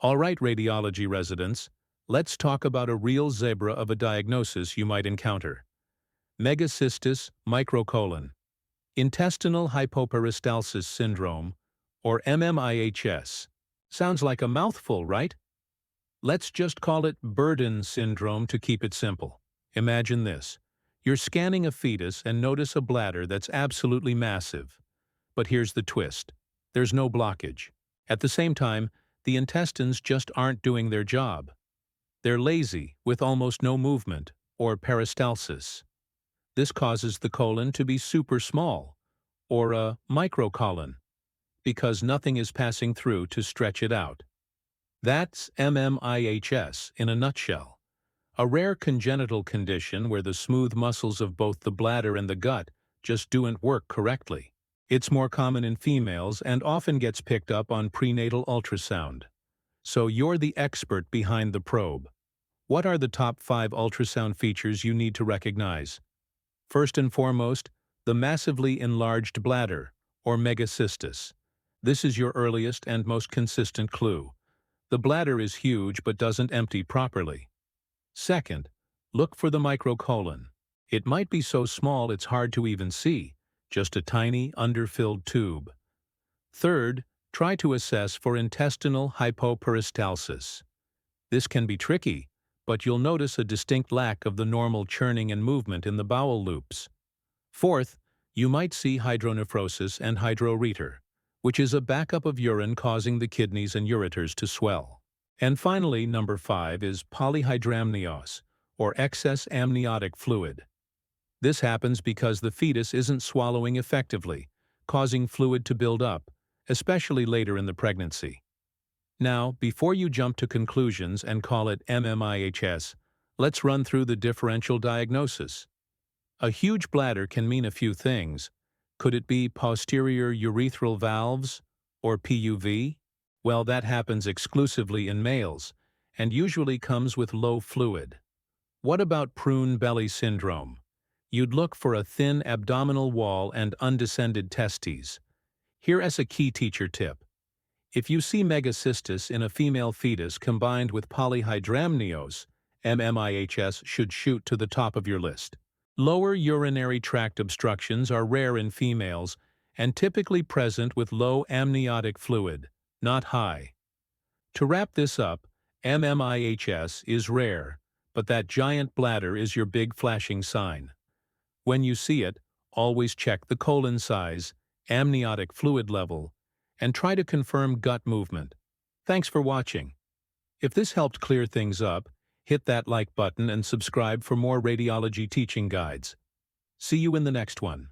All right, radiology residents, let's talk about a real zebra of a diagnosis you might encounter. Megacystis microcolon, intestinal hypoperistalsis syndrome, or MMIHS. Sounds like a mouthful, right? Let's just call it Berdon Syndrome to keep it simple. Imagine this. You're scanning a fetus and notice a bladder that's absolutely massive. But here's the twist. There's no blockage. At the same time, the intestines just aren't doing their job. They're lazy, with almost no movement, or peristalsis. This causes the colon to be super small, or a microcolon, because nothing is passing through to stretch it out. That's MMIHS in a nutshell. A rare congenital condition where the smooth muscles of both the bladder and the gut just don't work correctly. It's more common in females and often gets picked up on prenatal ultrasound. So you're the expert behind the probe. What are the top 5 ultrasound features you need to recognize? First and foremost, the massively enlarged bladder, or megacystis. This is your earliest and most consistent clue. The bladder is huge but doesn't empty properly. Second, look for the microcolon. It might be so small it's hard to even see, just a tiny, underfilled tube. Third, try to assess for intestinal hypoperistalsis. This can be tricky, but you'll notice a distinct lack of the normal churning and movement in the bowel loops. Fourth, you might see hydronephrosis and hydroretur, which is a backup of urine causing the kidneys and ureters to swell. And finally, number 5 is polyhydramnios, or excess amniotic fluid. This happens because the fetus isn't swallowing effectively, causing fluid to build up, especially later in the pregnancy. Now, before you jump to conclusions and call it MMIHS, let's run through the differential diagnosis. A huge bladder can mean a few things. Could it be posterior urethral valves, or PUV? Well, that happens exclusively in males, and usually comes with low fluid. What about prune belly syndrome? You'd look for a thin abdominal wall and undescended testes. Here is a key teacher tip. If you see megacystis in a female fetus combined with polyhydramnios, MMIHS should shoot to the top of your list. Lower urinary tract obstructions are rare in females and typically present with low amniotic fluid, not high. To wrap this up, MMIHS is rare, but that giant bladder is your big flashing sign. When you see it, always check the colon size, amniotic fluid level, and try to confirm gut movement. Thanks for watching. If this helped clear things up, hit that like button and subscribe for more radiology teaching guides. See you in the next one.